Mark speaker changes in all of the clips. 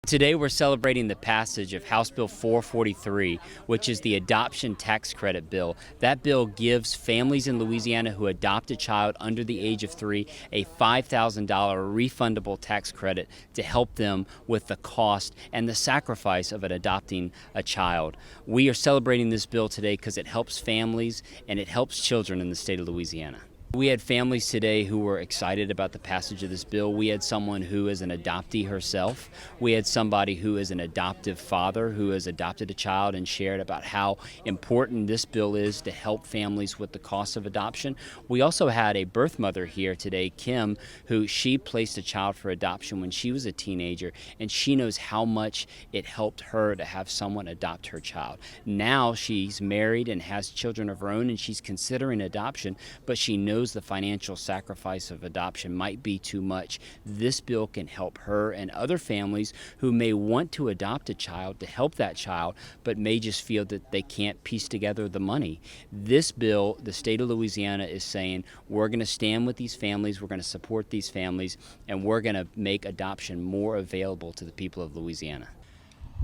Speaker 1: Today we're celebrating the passage of House Bill 443, which is the adoption tax credit bill. That bill gives families in Louisiana who adopt a child under the age of 3 a $5,000 refundable tax credit to help them with the cost and the sacrifice of adopting a child. We are celebrating this bill today because it helps families and it helps children in the state of Louisiana. We had families today who were excited about the passage of this bill. We had someone who is an adoptee herself. We had somebody who is an adoptive father who has adopted a child and shared about how important this bill is to help families with the cost of adoption. We also had a birth mother here today, Kim, who she placed a child for adoption when she was a teenager, and she knows how much it helped her to have someone adopt her child. Now she's married and has children of her own, and she's considering adoption, but she knows the financial sacrifice of adoption might be too much. This bill can help her and other families who may want to adopt a child to help that child, but may just feel that they can't piece together the money. This bill, the state of Louisiana is saying, we're going to stand with these families, we're going to support these families, and we're going to make adoption more available to the people of Louisiana.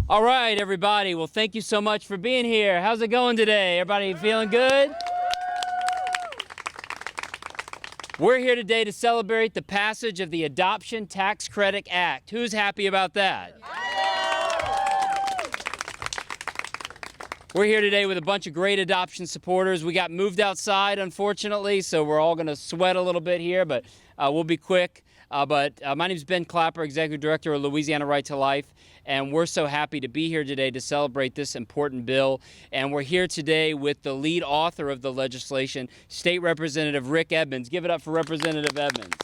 Speaker 1: All right, everybody. Well, thank you so much for being here. How's it going today? Everybody feeling good? We're here today to celebrate the passage of the Adoption Tax Credit Act. Who's happy about that? We're here today with a bunch of great adoption supporters. We got moved outside, unfortunately, so we're all going to sweat a little bit here, but we'll be quick. My name is Ben Clapper, Executive Director of Louisiana Right to Life, and we're so happy to be here today to celebrate this important bill. And we're here today with the lead author of the legislation, State Representative Rick Edmonds. Give it up for Representative Edmonds.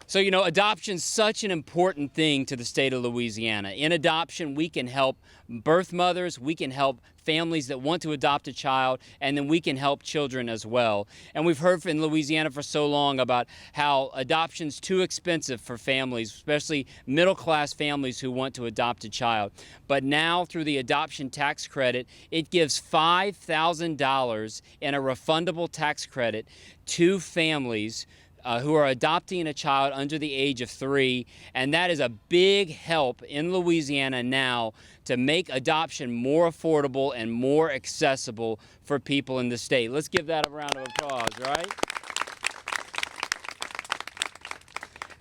Speaker 1: So, you know, adoption's such an important thing to the state of Louisiana. In adoption, we can help birth mothers, we can help families that want to adopt a child, and then we can help children as well. And we've heard in Louisiana for so long about how adoption's too expensive for families, especially middle-class families who want to adopt a child. But now, through the adoption tax credit, it gives $5,000 in a refundable tax credit to families who are adopting a child under the age of 3, and that is a big help in Louisiana now to make adoption more affordable and more accessible for people in the state. Let's give that a round of applause, right?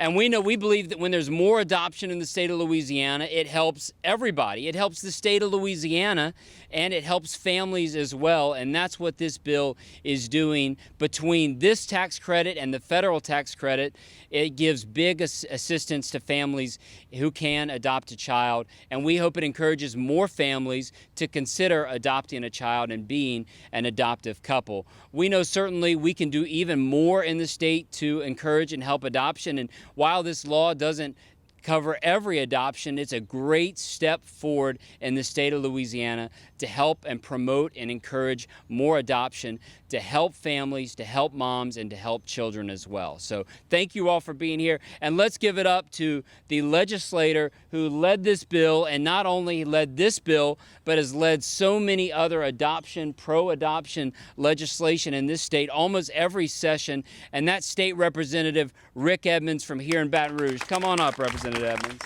Speaker 1: And we believe that when there's more adoption in the state of Louisiana, it helps everybody. It helps the state of Louisiana, and it helps families as well. And that's what this bill is doing. Between this tax credit and the federal tax credit, it gives big assistance to families who can adopt a child. And we hope it encourages more families to consider adopting a child and being an adoptive couple. We know certainly we can do even more in the state to encourage and help adoption. And while this law doesn't cover every adoption, it's a great step forward in the state of Louisiana to help and promote and encourage more adoption, to help families, to help moms, and to help children as well. So thank you all for being here, and let's give it up to the legislator who led this bill, and not only led this bill, but has led so many other adoption, pro-adoption legislation in this state almost every session, and that's State Representative Rick Edmonds from here in Baton Rouge. Come on up, Representative Edmonds.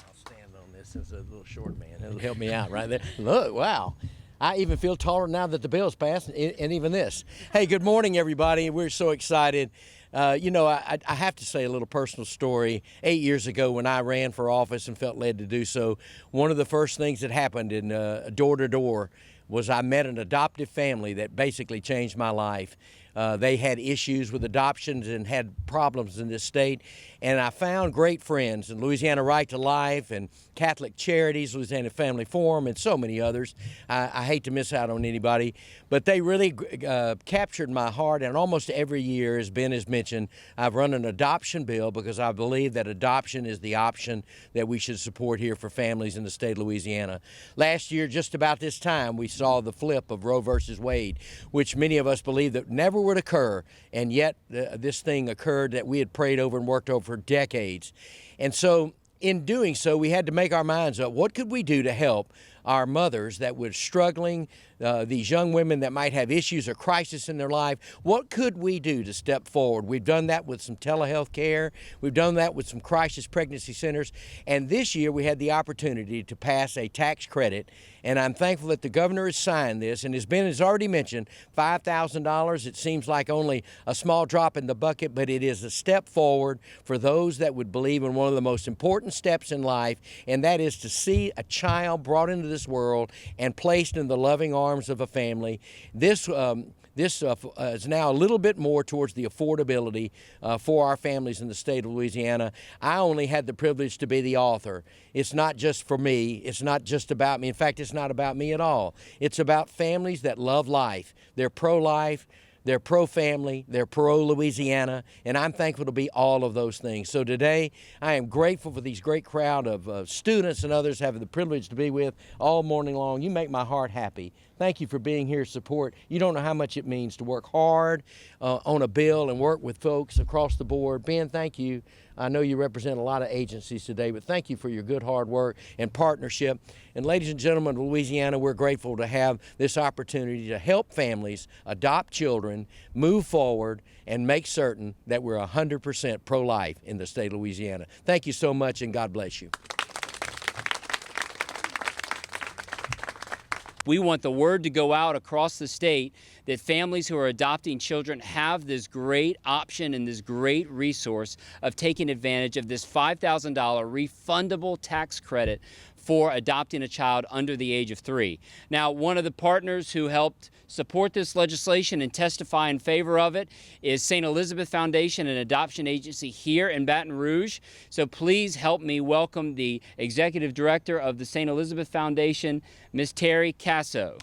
Speaker 2: I'll stand on this as a little short man. It'll help me out right there. Look, wow. I even feel taller now that the bill's passed, and even this. Hey, good morning, everybody. We're so excited. You know, I have to say a little personal story. 8 years ago when I ran for office and felt led to do so, one of the first things that happened in door-to-door was I met an adoptive family that basically changed my life. They had issues with adoptions and had problems in this state. And I found great friends in Louisiana Right to Life and Catholic Charities, Louisiana Family Forum, and so many others. I hate to miss out on anybody, but they really captured my heart. And almost every year, as Ben has mentioned, I've run an adoption bill because I believe that adoption is the option that we should support here for families in the state of Louisiana. Last year, just about this time, we saw the flip of Roe versus Wade, which many of us believe that never would occur, and yet this thing occurred that we had prayed over and worked over for decades. And so in doing so, we had to make our minds up. What could we do to help our mothers that were struggling, these young women that might have issues or crisis in their life. What could we do to step forward? We've done that with some telehealth care. We've done that with some crisis pregnancy centers. And this year we had the opportunity to pass a tax credit. And I'm thankful that the governor has signed this. And as Ben has already mentioned, $5,000, it seems like only a small drop in the bucket, but it is a step forward for those that would believe in one of the most important steps in life, and that is to see a child brought into this world and placed in the loving arms of a family. This is now a little bit more towards the affordability for our families in the state of Louisiana. I only had the privilege to be the author. It's not just for me. It's not just about me. In fact, it's not about me at all. It's about families that love life. They're pro-life. They're pro-family, they're pro-Louisiana, and I'm thankful to be all of those things. So today, I am grateful for these great crowd of students and others having the privilege to be with all morning long. You make my heart happy. Thank you for being here to support. You don't know how much it means to work hard on a bill and work with folks across the board. Ben, thank you. I know you represent a lot of agencies today, but thank you for your good hard work and partnership. And ladies and gentlemen of Louisiana, we're grateful to have this opportunity to help families adopt children, move forward, and make certain that we're 100% pro-life in the state of Louisiana. Thank you so much, and God bless you.
Speaker 1: We want the word to go out across the state that families who are adopting children have this great option and this great resource of taking advantage of this $5,000 refundable tax credit for adopting a child under the age of 3. Now, one of the partners who helped support this legislation and testify in favor of it is St. Elizabeth Foundation, an adoption agency here in Baton Rouge. So please help me welcome the Executive Director of the St. Elizabeth Foundation, Ms. Terry Casso.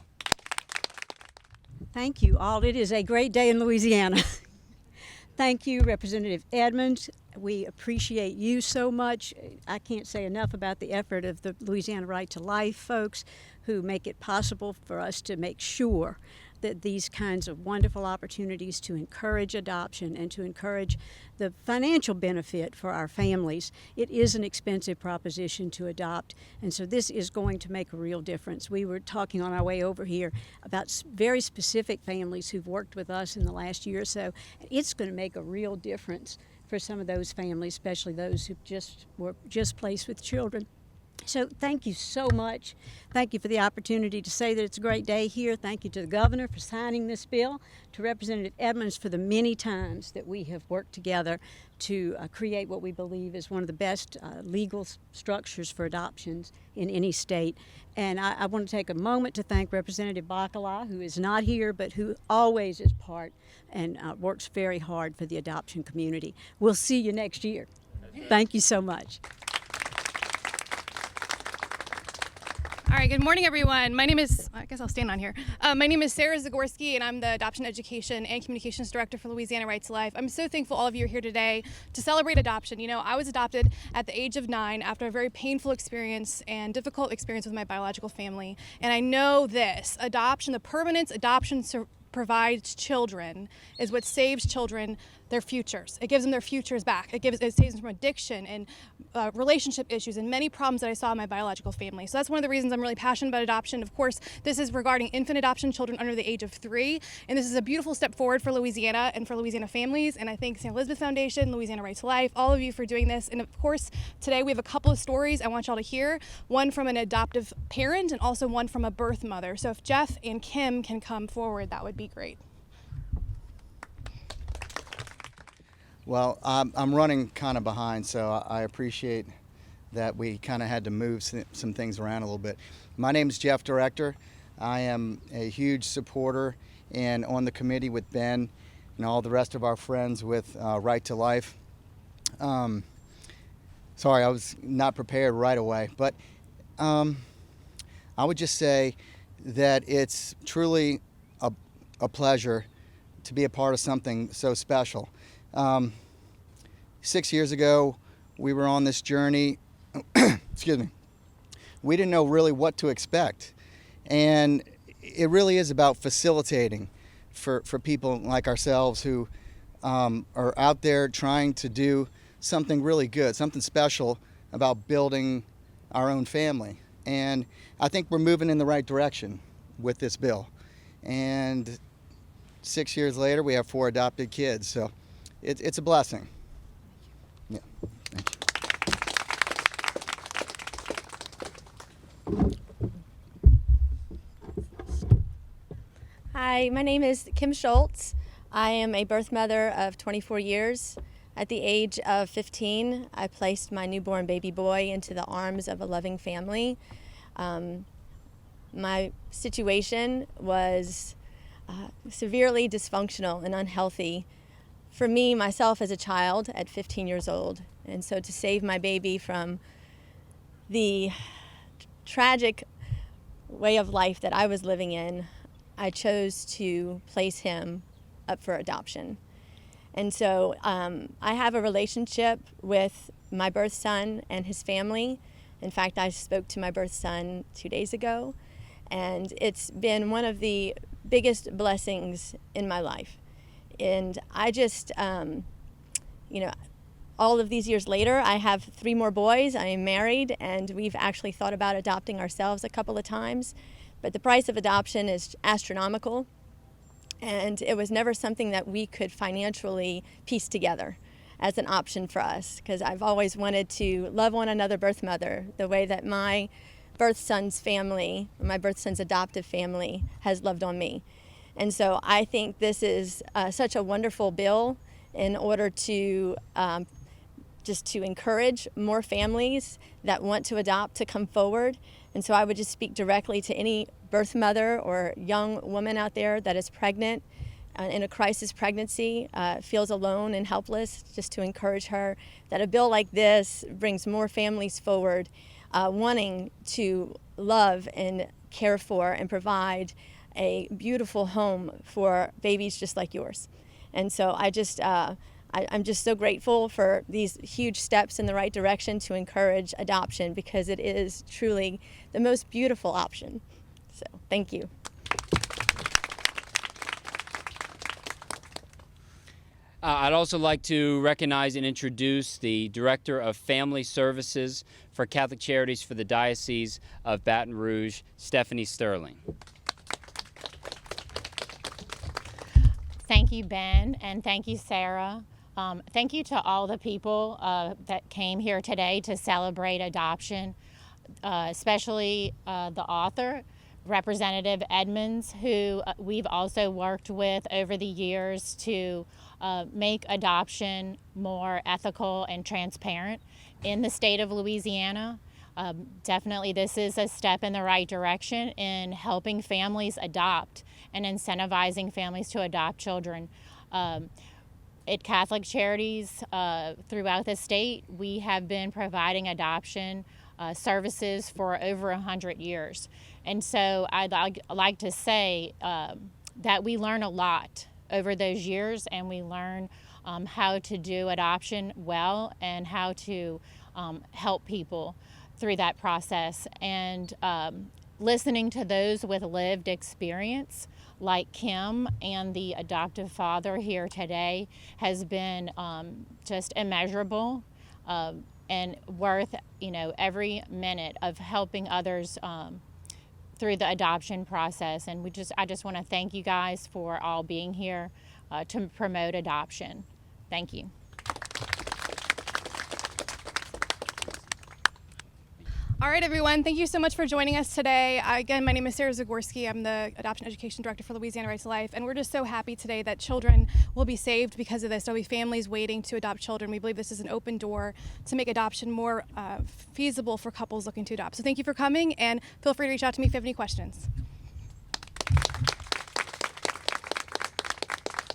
Speaker 3: Thank you all. It is a great day in Louisiana. Thank you, Representative Edmonds. We appreciate you so much. I can't say enough about the effort of the Louisiana Right to Life folks who make it possible for us to make sure that these kinds of wonderful opportunities to encourage adoption and to encourage the financial benefit for our families. It is an expensive proposition to adopt, and so this is going to make a real difference. We were talking on our way over here about very specific families who've worked with us in the last year or so. It's going to make a real difference for some of those families, especially those who were just placed with children. So thank you so much. Thank you for the opportunity to say that it's a great day here. Thank you to the governor for signing this bill, to Representative Edmonds for the many times that we have worked together to create what we believe is one of the best legal structures for adoptions in any state. And I want to take a moment to thank Representative Bacala, who is not here, but who always is part and works very hard for the adoption community. We'll see you next year. Thank you so much.
Speaker 4: All right, good morning, everyone. My name is, I guess I'll stand on here. My name is Sarah Zagorski, and I'm the Adoption Education and Communications Director for Louisiana Right to Life. I'm so thankful all of you are here today to celebrate adoption. You know, I was adopted at the age of 9 after a very painful experience and difficult experience with my biological family. And I know this, adoption, the permanence adoption provides children is what saves children their futures. It gives them their futures back. It saves them from addiction and relationship issues and many problems that I saw in my biological family. So that's one of the reasons I'm really passionate about adoption. Of course, this is regarding infant adoption, children under the age of 3. And this is a beautiful step forward for Louisiana and for Louisiana families. And I thank St. Elizabeth Foundation, Louisiana Right to Life, all of you for doing this. And of course, today we have a couple of stories I want y'all to hear. One from an adoptive parent and also one from a birth mother. So if Jeff and Kim can come forward, that would be great.
Speaker 5: Well, I'm running kind of behind, so I appreciate that we kind of had to move some things around a little bit. My name is Jeff Director. I am a huge supporter and on the committee with Ben and all the rest of our friends with Right to Life. Sorry, I was not prepared right away, but I would just say that it's truly a pleasure to be a part of something so special. 6 years ago, we were on this journey. Excuse me. We didn't know really what to expect. And it really is about facilitating for people like ourselves who are out there trying to do something really good, something special about building our own family. And I think we're moving in the right direction with this bill. And 6 years later, we have 4 adopted kids. So it's a blessing. Yeah. Thank you.
Speaker 6: Hi, my name is Kim Schultz. I am a birth mother of 24 years. At the age of 15, I placed my newborn baby boy into the arms of a loving family. My situation was severely dysfunctional and unhealthy for me, myself, as a child at 15 years old. And so to save my baby from the tragic way of life that I was living in, I chose to place him up for adoption. And so I have a relationship with my birth son and his family. In fact, I spoke to my birth son 2 days ago, and it's been one of the biggest blessings in my life. And I just, all of these years later, I have 3 more boys. I am married, and we've actually thought about adopting ourselves a couple of times. But the price of adoption is astronomical, and it was never something that we could financially piece together as an option for us, because I've always wanted to love one another birth mother the way that my birth son's family, my birth son's adoptive family, has loved on me. And so I think this is such a wonderful bill in order to just to encourage more families that want to adopt to come forward. And so I would just speak directly to any birth mother or young woman out there that is pregnant in a crisis pregnancy, feels alone and helpless, just to encourage her that a bill like this brings more families forward wanting to love and care for and provide a beautiful home for babies just like yours. And so I'm just so grateful for these huge steps in the right direction to encourage adoption, because it is truly the most beautiful option. So thank you.
Speaker 1: I'd also like to recognize and introduce the Director of Family Services for Catholic Charities for the Diocese of Baton Rouge, Stephanie Sterling.
Speaker 7: Thank you, Ben, and thank you, Sarah. Thank you to all the people that came here today to celebrate adoption, especially the author, Representative Edmonds, who we've also worked with over the years to make adoption more ethical and transparent in the state of Louisiana. Definitely this is a step in the right direction in helping families adopt and incentivizing families to adopt children. At Catholic Charities throughout the state, we have been providing adoption services for over 100 years. And so I'd like to say that we learn a lot over those years, and we learn how to do adoption well and how to help people through that process. And listening to those with lived experience like Kim and the adoptive father here today has been just immeasurable and worth every minute of helping others through the adoption process. And I just want to thank you guys for all being here to promote adoption. Thank you.
Speaker 4: All right, everyone, thank you so much for joining us today. Again, my name is Sarah Zagorski. I'm the Adoption Education Director for Louisiana Right to Life, and we're just so happy today that children will be saved because of this. There'll be families waiting to adopt children. We believe this is an open door to make adoption more feasible for couples looking to adopt. So thank you for coming, and feel free to reach out to me if you have any questions.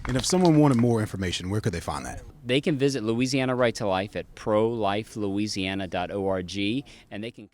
Speaker 8: And if someone wanted more information, where could they find that?
Speaker 1: They can visit Louisiana Right to Life at prolifelouisiana.org, and they can